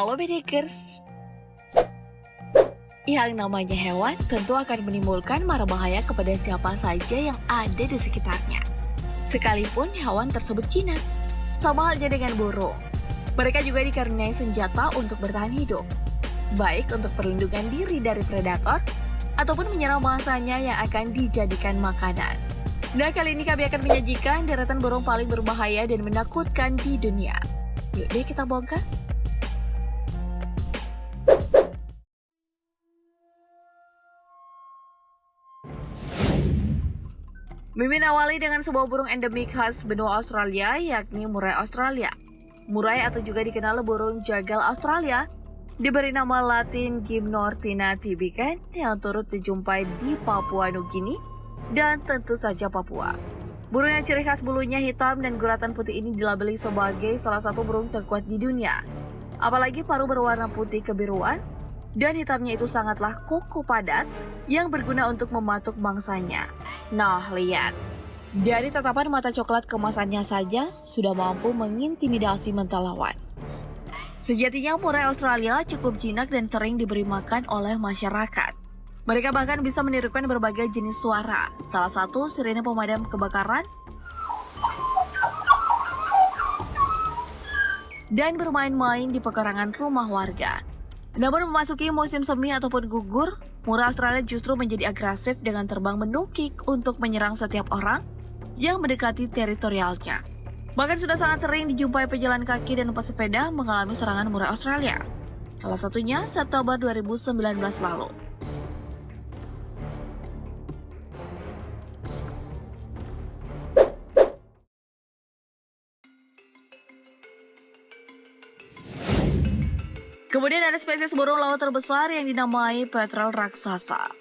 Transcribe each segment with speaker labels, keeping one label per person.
Speaker 1: Halo Bedekers. Yang namanya hewan tentu akan menimbulkan mara bahaya kepada siapa saja yang ada di sekitarnya. Sekalipun hewan tersebut jinak. Sama halnya dengan burung. Mereka juga dikaruniai senjata untuk bertahan hidup. Baik untuk perlindungan diri dari predator, ataupun menyerang mangsanya yang akan dijadikan makanan. Nah, kali ini kami akan menyajikan deretan burung paling berbahaya dan menakutkan di dunia. Yuk deh kita bongkar. Mimin awali dengan sebuah burung endemik khas benua Australia, yakni murai Australia. Murai atau juga dikenal burung jagal Australia, diberi nama Latin Gymnortina tibican yang turut dijumpai di Papua Nugini dan tentu saja Papua. Burung yang ciri khas bulunya hitam dan guratan putih ini dilabeli sebagai salah satu burung terkuat di dunia. Apalagi paruh berwarna putih kebiruan dan hitamnya itu sangatlah kokoh padat yang berguna untuk mematuk mangsanya. Nah, lihat. Dari tatapan mata coklat kemasannya saja sudah mampu mengintimidasi mental lawan. Sejatinya murai Australia cukup jinak dan sering diberi makan oleh masyarakat. Mereka bahkan bisa menirukan berbagai jenis suara, salah satu sirene pemadam kebakaran, dan bermain-main di pekarangan rumah warga. Namun memasuki musim semi ataupun gugur, murai Australia justru menjadi agresif dengan terbang menukik untuk menyerang setiap orang yang mendekati teritorialnya. Bahkan sudah sangat sering dijumpai pejalan kaki dan pesepeda mengalami serangan murai Australia. Salah satunya September 2019 lalu. Kemudian ada spesies burung laut terbesar yang dinamai petrel raksasa.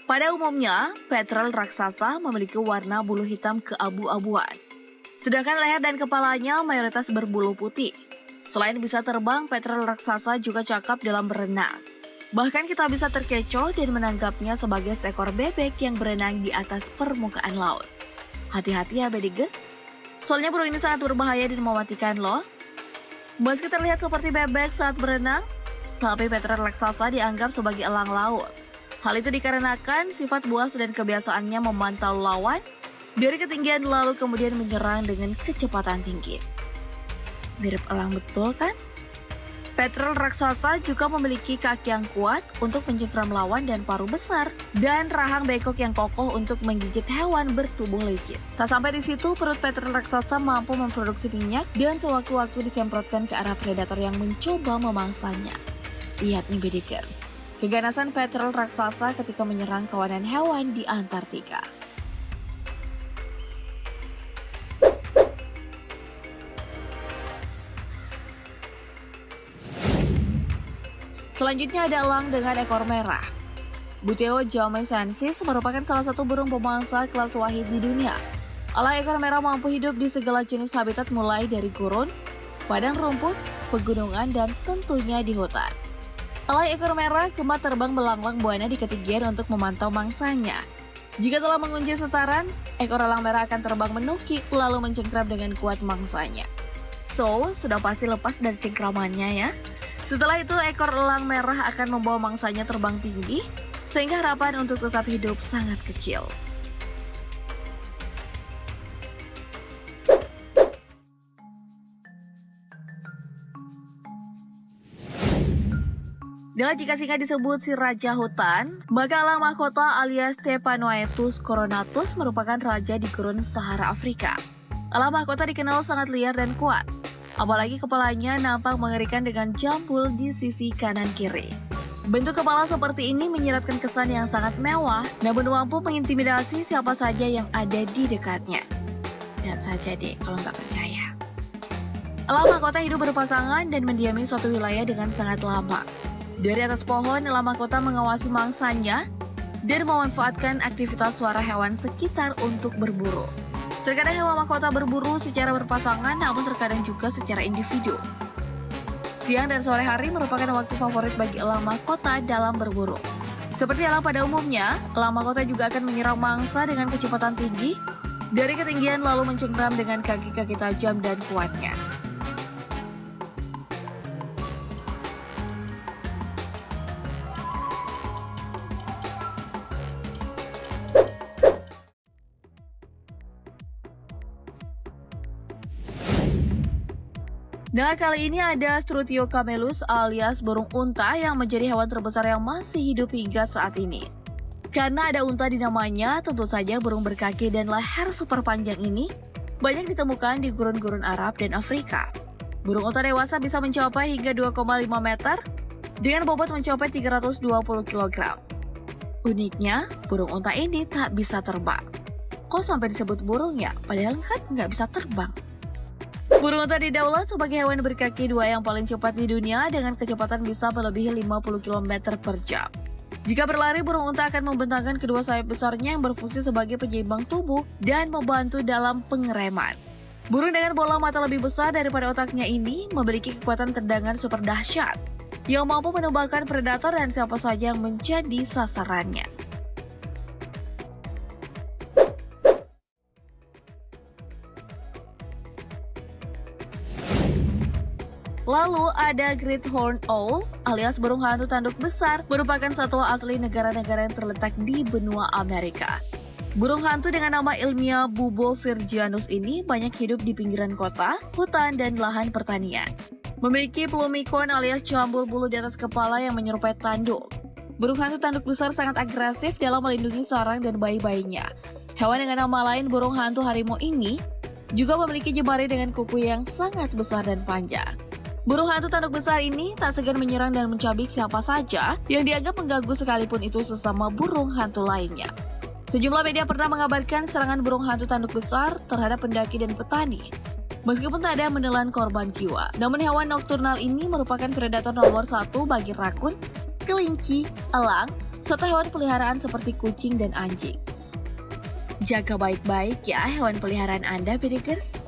Speaker 1: Pada umumnya, petrel raksasa memiliki warna bulu hitam keabu-abuan. Sedangkan leher dan kepalanya mayoritas berbulu putih. Selain bisa terbang, petrel raksasa juga cakap dalam berenang. Bahkan kita bisa terkecoh dan menanggapnya sebagai seekor bebek yang berenang di atas permukaan laut. Hati-hati ya Bedekers, soalnya burung ini sangat berbahaya dan mematikan loh. Meski terlihat seperti bebek saat berenang, tapi petrel raksasa dianggap sebagai elang laut. Hal itu dikarenakan sifat buas dan kebiasaannya memantau lawan dari ketinggian lalu kemudian menyerang dengan kecepatan tinggi. Mirip elang betul kan? Petrel raksasa juga memiliki kaki yang kuat untuk mencengkram lawan dan paruh besar dan rahang bengkok yang kokoh untuk menggigit hewan bertubuh licin. Tak sampai di situ, perut petrel raksasa mampu memproduksi minyak dan sewaktu-waktu disemprotkan ke arah predator yang mencoba memangsanya. Lihat nih Bedekers, keganasan petrel raksasa ketika menyerang kawanan hewan di Antartika. Selanjutnya ada elang dengan ekor merah. Buteo jamaicensis merupakan salah satu burung pemangsa kelas wahid di dunia. Elang ekor merah mampu hidup di segala jenis habitat mulai dari gurun, padang rumput, pegunungan, dan tentunya di hutan. Elang ekor merah gemar terbang melanglang buana di ketinggian untuk memantau mangsanya. Jika telah mengunci sasaran, ekor elang merah akan terbang menukik lalu mencengkram dengan kuat mangsanya. So, sudah pasti lepas dari cengkramannya ya. Setelah itu, ekor elang merah akan membawa mangsanya terbang tinggi, sehingga harapan untuk tetap hidup sangat kecil. Nah, jika singa disebut si raja hutan, maka elang mahkota alias Tephanoetus coronatus merupakan raja di gurun Sahara Afrika. Elang mahkota dikenal sangat liar dan kuat. Apalagi kepalanya nampak mengerikan dengan jambul di sisi kanan kiri. Bentuk kepala seperti ini menyiratkan kesan yang sangat mewah, namun mampu mengintimidasi siapa saja yang ada di dekatnya. Lihat saja deh kalau nggak percaya. Elang mahkota hidup berpasangan dan mendiami suatu wilayah dengan sangat lama. Dari atas pohon, elang mahkota mengawasi mangsanya dan memanfaatkan aktivitas suara hewan sekitar untuk berburu. Terkadang hewan mahkota berburu secara berpasangan, namun terkadang juga secara individu. Siang dan sore hari merupakan waktu favorit bagi elang mahkota dalam berburu. Seperti elang pada umumnya, elang mahkota juga akan menyerang mangsa dengan kecepatan tinggi dari ketinggian lalu mencengkram dengan kaki-kaki tajam dan kuatnya. Nah, kali ini ada Strutio camelus alias burung unta yang menjadi hewan terbesar yang masih hidup hingga saat ini. Karena ada unta di namanya, tentu saja burung berkaki dan leher super panjang ini banyak ditemukan di gurun-gurun Arab dan Afrika. Burung unta dewasa bisa mencapai hingga 2,5 meter dengan bobot mencapai 320 kg. Uniknya, burung unta ini tak bisa terbang. Kok sampai disebut burung ya? Padahal kan nggak bisa terbang. Burung unta didaulat sebagai hewan berkaki dua yang paling cepat di dunia dengan kecepatan bisa melebihi 50 km per jam. Jika berlari, burung unta akan membentangkan kedua sayap besarnya yang berfungsi sebagai penyeimbang tubuh dan membantu dalam pengereman. Burung dengan bola mata lebih besar daripada otaknya ini memiliki kekuatan tendangan super dahsyat yang mampu menembakkan predator dan siapa saja yang menjadi sasarannya. Lalu ada Great Horned Owl alias burung hantu tanduk besar, merupakan satwa asli negara-negara yang terletak di benua Amerika. Burung hantu dengan nama ilmiah Bubo virgianus ini banyak hidup di pinggiran kota, hutan, dan lahan pertanian. Memiliki plumicon alias cambul bulu di atas kepala yang menyerupai tanduk. Burung hantu tanduk besar sangat agresif dalam melindungi sarang dan bayi-bayinya. Hewan dengan nama lain burung hantu harimau ini juga memiliki jemari dengan kuku yang sangat besar dan panjang. Burung hantu tanduk besar ini tak segan menyerang dan mencabik siapa saja yang dianggap mengganggu sekalipun itu sesama burung hantu lainnya. Sejumlah media pernah mengabarkan serangan burung hantu tanduk besar terhadap pendaki dan petani. Meskipun tak ada menelan korban jiwa, namun hewan nokturnal ini merupakan predator nomor 1 bagi rakun, kelinci, elang, serta hewan peliharaan seperti kucing dan anjing. Jaga baik-baik ya hewan peliharaan Anda, Bedegers.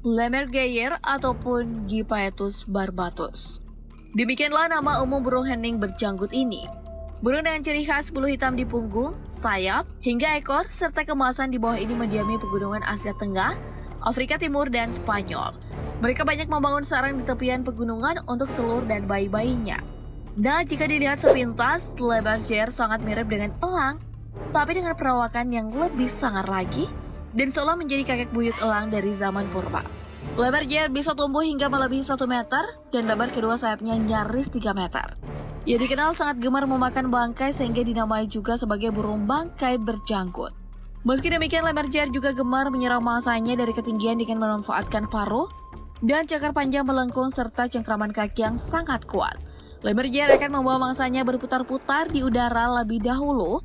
Speaker 1: Lemmergeier ataupun Gypaetus barbatus. Demikianlah nama umum burung hening berjanggut ini. Burung dengan ciri khas bulu hitam di punggung, sayap, hingga ekor, serta kemasan di bawah ini mendiami pegunungan Asia Tengah, Afrika Timur, dan Spanyol. Mereka banyak membangun sarang di tepian pegunungan untuk telur dan bayi-bayinya. Nah, jika dilihat sepintas, Lemmergeier sangat mirip dengan elang, tapi dengan perawakan yang lebih sangar lagi, dan seolah menjadi kakek buyut elang dari zaman purba. Lemmergeier bisa tumbuh hingga melebihi 1 meter dan lebar kedua sayapnya nyaris 3 meter. Ia dikenal sangat gemar memakan bangkai sehingga dinamai juga sebagai burung bangkai berjanggut. Meski demikian, Lemmergeier juga gemar menyerang mangsanya dari ketinggian dengan memanfaatkan paruh dan cakar panjang melengkung serta cengkraman kaki yang sangat kuat. Lemmergeier akan membawa mangsanya berputar-putar di udara lebih dahulu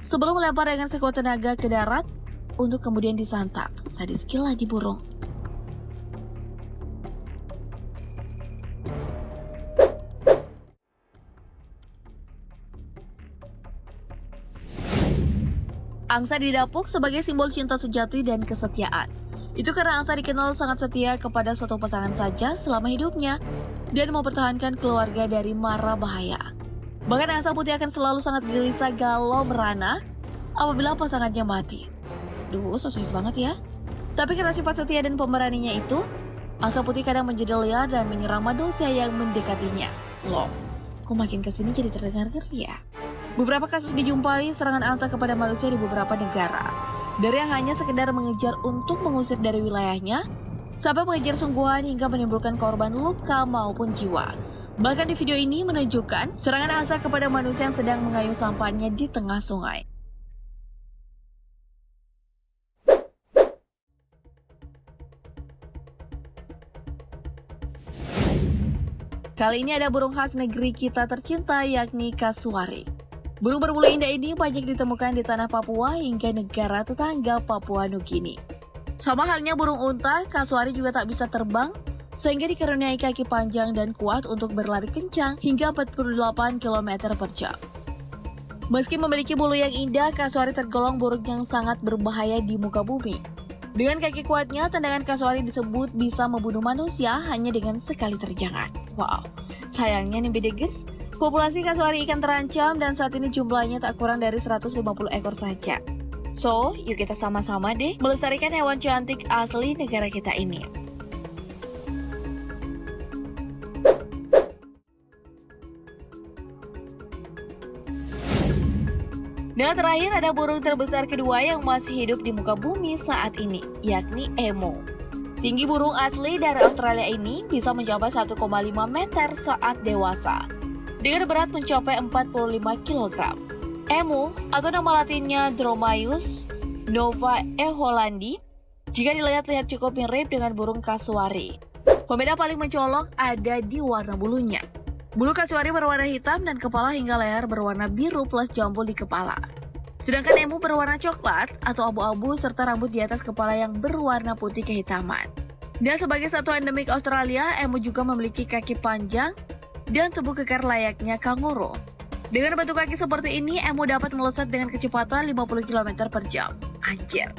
Speaker 1: sebelum melempar dengan sekuat tenaga ke darat untuk kemudian disantap. Sadis gila di burung. Angsa didapuk sebagai simbol cinta sejati dan kesetiaan. Itu karena angsa dikenal sangat setia kepada satu pasangan saja selama hidupnya dan mempertahankan keluarga dari mara bahaya. Bahkan angsa putih akan selalu sangat gelisah galau merana apabila pasangannya mati. Duh, so sweet banget ya. Tapi karena sifat setia dan pemberaninya itu, angsa putih kadang menjadi liar dan menyerang manusia yang mendekatinya. Loh, kok makin kesini jadi terdengar ngeri ya? Beberapa kasus dijumpai serangan angsa kepada manusia di beberapa negara. Dari yang hanya sekedar mengejar untuk mengusir dari wilayahnya, sampai mengejar sungguhan hingga menimbulkan korban luka maupun jiwa. Bahkan di video ini menunjukkan serangan angsa kepada manusia yang sedang mengayuh sampannya di tengah sungai. Kali ini ada burung khas negeri kita tercinta yakni kasuari. Burung berbulu indah ini banyak ditemukan di tanah Papua hingga negara tetangga Papua Nugini. Sama halnya burung unta, kasuari juga tak bisa terbang sehingga dikaruniai kaki panjang dan kuat untuk berlari kencang hingga 48 km per jam. Meski memiliki bulu yang indah, kasuari tergolong burung yang sangat berbahaya di muka bumi. Dengan kaki kuatnya, tendangan kasuari disebut bisa membunuh manusia hanya dengan sekali terjangan. Wow, sayangnya nih Bedegers, populasi kasuari ikan terancam dan saat ini jumlahnya tak kurang dari 150 ekor saja. So, yuk kita sama-sama deh melestarikan hewan cantik asli negara kita ini. Nah, terakhir ada burung terbesar kedua yang masih hidup di muka bumi saat ini, yakni emu. Tinggi burung asli dari Australia ini bisa mencapai 1,5 meter saat dewasa, dengan berat mencapai 45 kg. Emu, atau nama latinnya Dromaeus novaehollandi, jika dilihat-lihat cukup mirip dengan burung kasuari. Pembeda paling mencolok ada di warna bulunya. Bulu kasuari berwarna hitam dan kepala hingga leher berwarna biru plus jambul di kepala. Sedangkan emu berwarna coklat atau abu-abu serta rambut di atas kepala yang berwarna putih kehitaman. Dan sebagai satwa endemik Australia, emu juga memiliki kaki panjang dan tubuh kekar layaknya kanguru. Dengan bentuk kaki seperti ini, emu dapat melesat dengan kecepatan 50 km per jam. Anjir,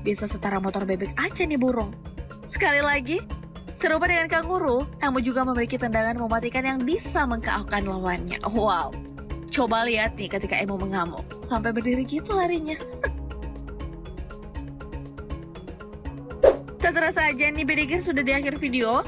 Speaker 1: bisa setara motor bebek aja nih burung. Sekali lagi, serupa dengan kanguru, emu juga memiliki tendangan mematikan yang bisa mengkaokkan lawannya. Wow, coba lihat nih ketika emu mengamuk, sampai berdiri gitu larinya. Tak terasa aja nih Bedigers sudah di akhir video.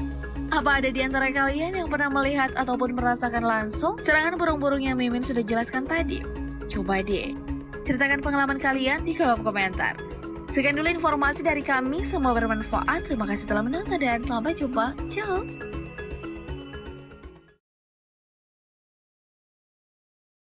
Speaker 1: Apa ada di antara kalian yang pernah melihat ataupun merasakan langsung serangan burung-burung yang Mimin sudah jelaskan tadi? Coba deh, ceritakan pengalaman kalian di kolom komentar. Sekian dulu informasi dari kami, semoga bermanfaat. Terima kasih telah menonton dan sampai jumpa. Ciao!